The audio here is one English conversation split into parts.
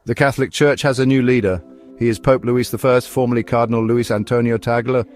The Catholic Church has a new leader. He is Pope Luis I, formerly Cardinal Luis Antonio Tagle.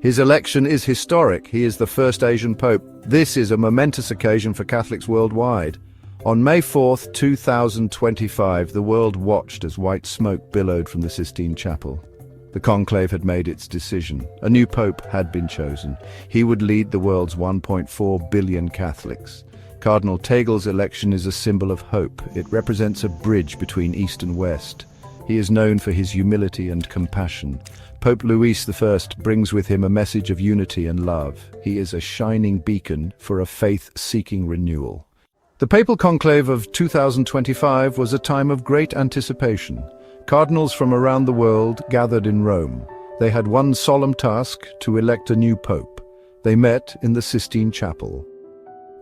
His election is historic. He is the first Asian Pope. This is a momentous occasion for Catholics worldwide. On May 4th, 2025, the world watched as white smoke billowed from the Sistine Chapel. The conclave had made its decision. A new pope had been chosen. He would lead the world's 1.4 billion Catholics. Cardinal Tagle's election is a symbol of hope. It represents a bridge between East and West. He is known for his humility and compassion. Pope Luis I brings with him a message of unity and love. He is a shining beacon for a faith-seeking renewal. The Papal Conclave of 2025 was a time of great anticipation. Cardinals from around the world gathered in Rome. They had one solemn task: to elect a new pope. They met in the Sistine Chapel.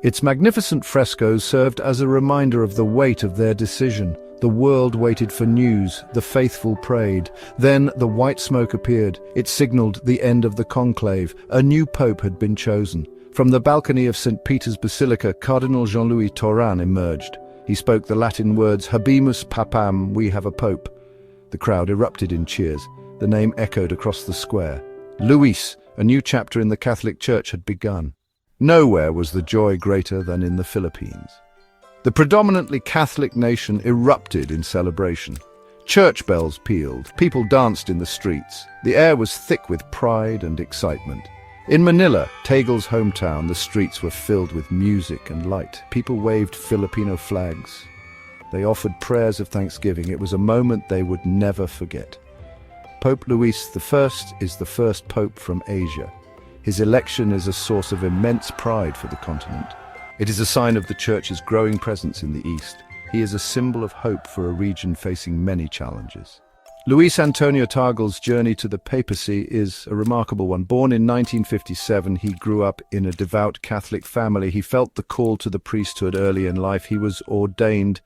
Its magnificent frescoes served as a reminder of the weight of their decision. The world waited for news. The faithful prayed. Then the white smoke appeared. It signaled the end of the conclave. A new pope had been chosen. From the balcony of St. Peter's Basilica, Cardinal Jean-Louis Tauran emerged. He spoke the Latin words, "Habemus Papam," we have a pope. The crowd erupted in cheers. The name echoed across the square. Luis, a new chapter in the Catholic Church had begun. Nowhere was the joy greater than in the Philippines. The predominantly Catholic nation erupted in celebration. Church bells pealed. People danced in the streets. The air was thick with pride and excitement. In Manila, Tagle's hometown, the streets were filled with music and light. People waved Filipino flags. They offered prayers of thanksgiving. It was a moment they would never forget. Pope Luis I is the first pope from Asia. His election is a source of immense pride for the continent. It is a sign of the Church's growing presence in the East. He is a symbol of hope for a region facing many challenges. Luis Antonio Tagle's journey to the papacy is a remarkable one. Born in 1957, he grew up in a devout Catholic family. He felt the call to the priesthood early in life. He was ordained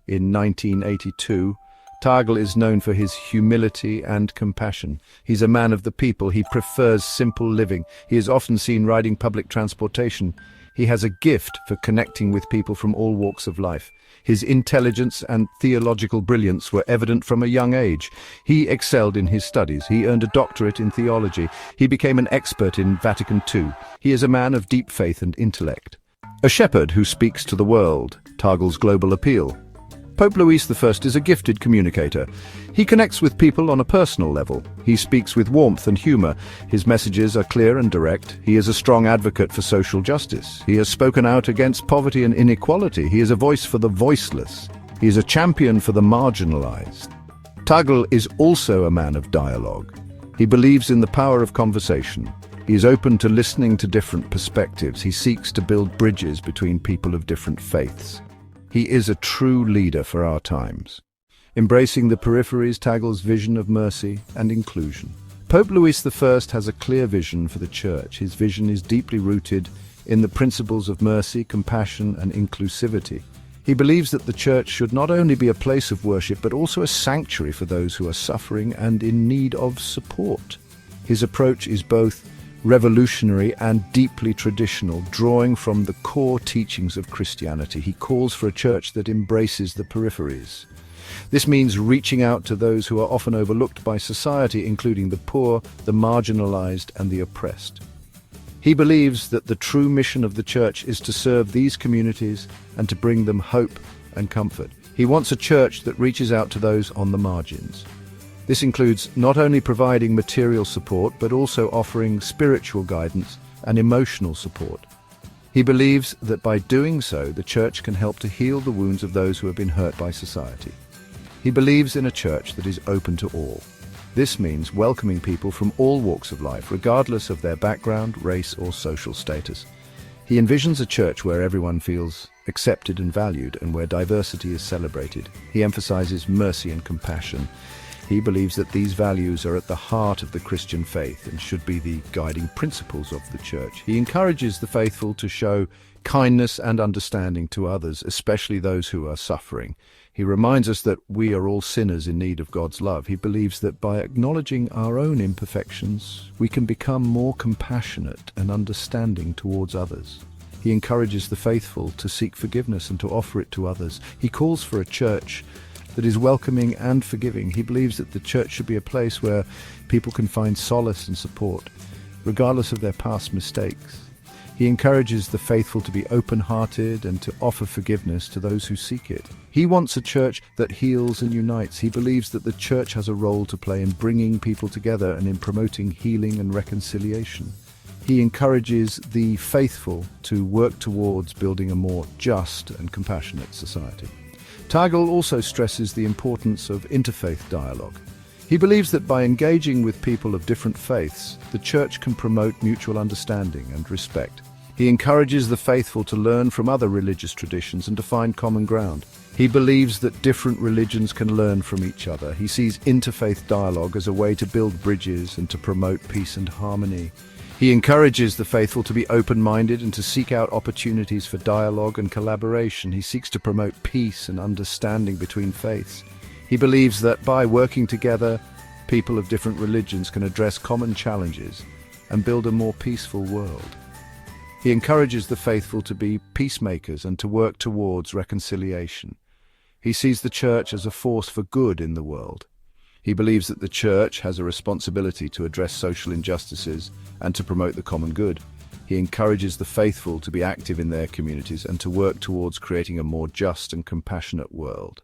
in 1982. Tagle is known for his humility and compassion. He's a man of the people. He prefers simple living. He is often seen riding public transportation. He has a gift for connecting with people from all walks of life. His intelligence and theological brilliance were evident from a young age. He excelled in his studies. He earned a doctorate in theology. He became an expert in Vatican II. He is a man of deep faith and intellect. A shepherd who speaks to the world. Tagle's global appeal. Pope Luis I is a gifted communicator. He connects with people on a personal level. He speaks with warmth and humor. His messages are clear and direct. He is a strong advocate for social justice. He has spoken out against poverty and inequality. He is a voice for the voiceless. He is a champion for the marginalized. Tagle is also a man of dialogue. He believes in the power of conversation. He is open to listening to different perspectives. He seeks to build bridges between people of different faiths. He is a true leader for our times. Embracing the peripheries, Tagle's vision of mercy and inclusion. Pope Luis I has a clear vision for the Church. His vision is deeply rooted in the principles of mercy, compassion, and inclusivity. He believes that the Church should not only be a place of worship, but also a sanctuary for those who are suffering and in need of support. His approach is both revolutionary and deeply traditional, drawing from the core teachings of Christianity. He calls for a church that embraces the peripheries. This means reaching out to those who are often overlooked by society, including the poor, the marginalized, and the oppressed. He believes that the true mission of the Church is to serve these communities and to bring them hope and comfort. He wants a church that reaches out to those on the margins. This includes not only providing material support, but also offering spiritual guidance and emotional support. He believes that by doing so, the Church can help to heal the wounds of those who have been hurt by society. He believes in a church that is open to all. This means welcoming people from all walks of life, regardless of their background, race, or social status. He envisions a church where everyone feels accepted and valued, and where diversity is celebrated. He emphasizes mercy and compassion. He believes that these values are at the heart of the Christian faith and should be the guiding principles of the Church. He encourages the faithful to show kindness and understanding to others, especially those who are suffering. He reminds us that we are all sinners in need of God's love. He believes that by acknowledging our own imperfections, we can become more compassionate and understanding towards others. He encourages the faithful to seek forgiveness and to offer it to others. He calls for a church that is welcoming and forgiving. He believes that the church should be a place where people can find solace and support, regardless of their past mistakes. He encourages the faithful to be open-hearted and to offer forgiveness to those who seek it. He wants a church that heals and unites. He believes that the church has a role to play in bringing people together and in promoting healing and reconciliation. He encourages the faithful to work towards building a more just and compassionate society. Tagle also stresses the importance of interfaith dialogue. He believes that by engaging with people of different faiths, the church can promote mutual understanding and respect. He encourages the faithful to learn from other religious traditions and to find common ground. He believes that different religions can learn from each other. He sees interfaith dialogue as a way to build bridges and to promote peace and harmony. He encourages the faithful to be open-minded and to seek out opportunities for dialogue and collaboration. He seeks to promote peace and understanding between faiths. He believes that by working together, people of different religions can address common challenges and build a more peaceful world. He encourages the faithful to be peacemakers and to work towards reconciliation. He sees the church as a force for good in the world. He believes that the church has a responsibility to address social injustices and to promote the common good. He encourages the faithful to be active in their communities and to work towards creating a more just and compassionate world.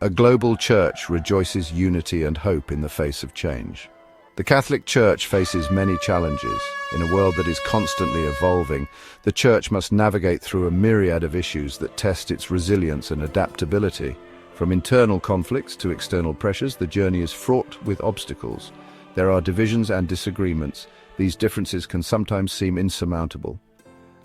A global church rejoices unity and hope in the face of change. The Catholic Church faces many challenges. In a world that is constantly evolving, the Church must navigate through a myriad of issues that test its resilience and adaptability. From internal conflicts to external pressures, the journey is fraught with obstacles. There are divisions and disagreements. These differences can sometimes seem insurmountable.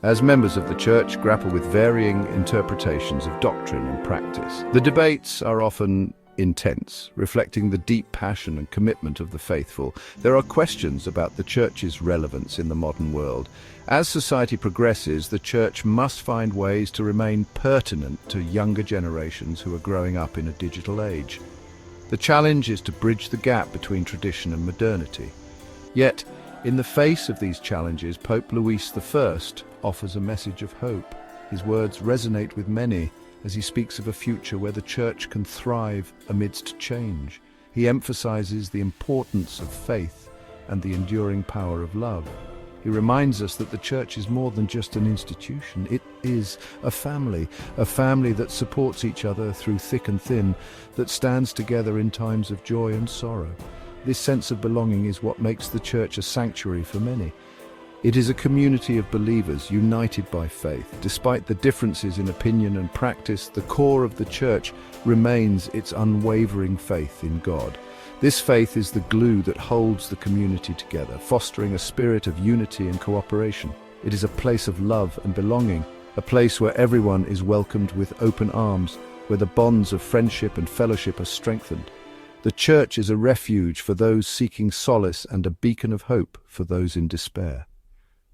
As members of the Church grapple with varying interpretations of doctrine and practice, the debates are often intense, reflecting the deep passion and commitment of the faithful. There are questions about the Church's relevance in the modern world. As society progresses, the Church must find ways to remain pertinent to younger generations who are growing up in a digital age. The challenge is to bridge the gap between tradition and modernity. Yet, in the face of these challenges, Pope Louis I offers a message of hope. His words resonate with many as he speaks of a future where the Church can thrive amidst change. He emphasizes the importance of faith and the enduring power of love. He reminds us that the Church is more than just an institution. It is a family that supports each other through thick and thin, that stands together in times of joy and sorrow. This sense of belonging is what makes the Church a sanctuary for many. It is a community of believers united by faith. Despite the differences in opinion and practice, the core of the Church remains its unwavering faith in God. This faith is the glue that holds the community together, fostering a spirit of unity and cooperation. It is a place of love and belonging, a place where everyone is welcomed with open arms, where the bonds of friendship and fellowship are strengthened. The Church is a refuge for those seeking solace and a beacon of hope for those in despair.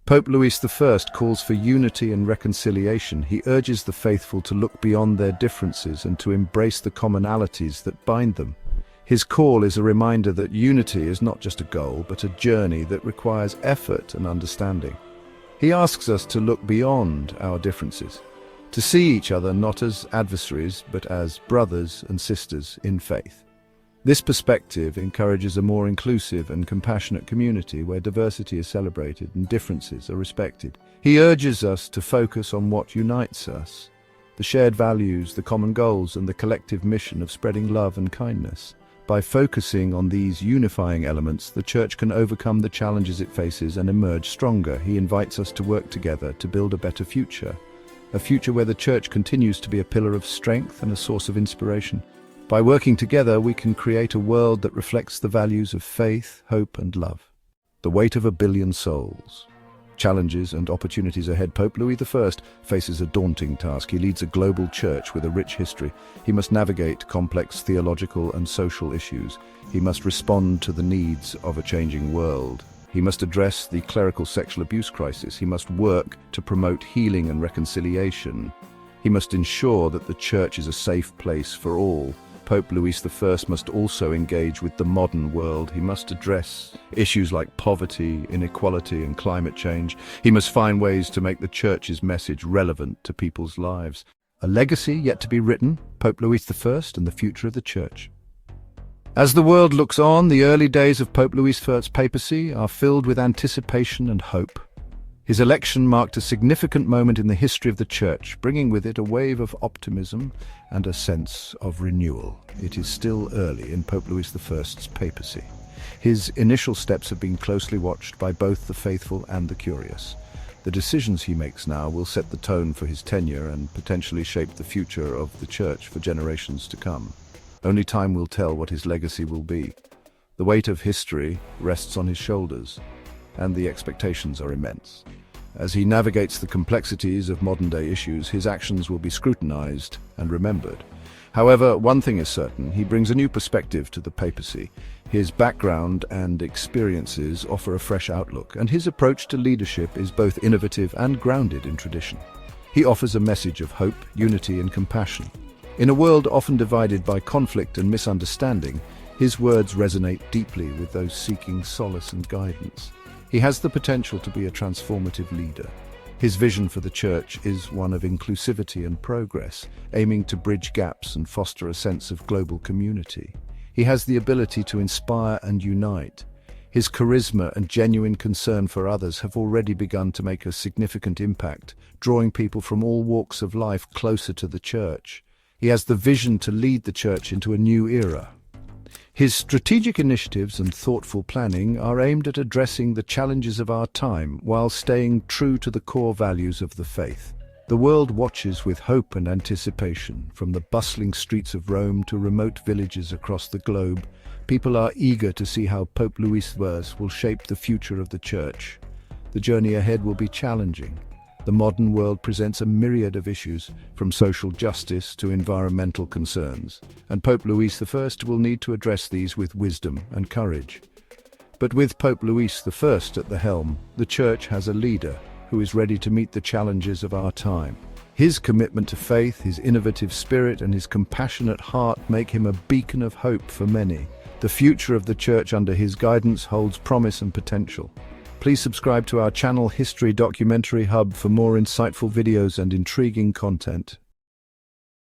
Pope Louis I calls for unity and reconciliation. He urges the faithful to look beyond their differences and to embrace the commonalities that bind them. His call is a reminder that unity is not just a goal, but a journey that requires effort and understanding. He asks us to look beyond our differences, to see each other not as adversaries, but as brothers and sisters in faith. This perspective encourages a more inclusive and compassionate community where diversity is celebrated and differences are respected. He urges us to focus on what unites us, the shared values, the common goals, and the collective mission of spreading love and kindness. By focusing on these unifying elements, the Church can overcome the challenges it faces and emerge stronger. He invites us to work together to build a better future, a future where the Church continues to be a pillar of strength and a source of inspiration. By working together, we can create a world that reflects the values of faith, hope, and love. The weight of 1 billion souls. Challenges and opportunities ahead. Pope Louis I faces a daunting task. He leads a global church with a rich history. He must navigate complex theological and social issues. He must respond to the needs of a changing world. He must address the clerical sexual abuse crisis. He must work to promote healing and reconciliation. He must ensure that the Church is a safe place for all. Pope Louis I must also engage with the modern world. He must address issues like poverty, inequality, and climate change. He must find ways to make the Church's message relevant to people's lives. A legacy yet to be written, Pope Louis I and the future of the Church. As the world looks on, the early days of Pope Louis I's papacy are filled with anticipation and hope. His election marked a significant moment in the history of the Church, bringing with it a wave of optimism and a sense of renewal. It is still early in Pope Louis I's papacy. His initial steps have been closely watched by both the faithful and the curious. The decisions he makes now will set the tone for his tenure and potentially shape the future of the Church for generations to come. Only time will tell what his legacy will be. The weight of history rests on his shoulders, and the expectations are immense. As he navigates the complexities of modern-day issues, his actions will be scrutinized and remembered. However, one thing is certain, he brings a new perspective to the papacy. His background and experiences offer a fresh outlook, and his approach to leadership is both innovative and grounded in tradition. He offers a message of hope, unity, and compassion. In a world often divided by conflict and misunderstanding, his words resonate deeply with those seeking solace and guidance. He has the potential to be a transformative leader. His vision for the Church is one of inclusivity and progress, aiming to bridge gaps and foster a sense of global community. He has the ability to inspire and unite. His charisma and genuine concern for others have already begun to make a significant impact, drawing people from all walks of life closer to the Church. He has the vision to lead the Church into a new era. His strategic initiatives and thoughtful planning are aimed at addressing the challenges of our time while staying true to the core values of the faith. The world watches with hope and anticipation. From the bustling streets of Rome to remote villages across the globe, people are eager to see how Pope Louis I will shape the future of the Church. The journey ahead will be challenging. The modern world presents a myriad of issues, from social justice to environmental concerns, and Pope Louis I will need to address these with wisdom and courage. But with Pope Louis I at the helm, the Church has a leader who is ready to meet the challenges of our time. His commitment to faith, his innovative spirit, and his compassionate heart make him a beacon of hope for many. The future of the Church under his guidance holds promise and potential. Please subscribe to our channel History Documentary Hub for more insightful videos and intriguing content.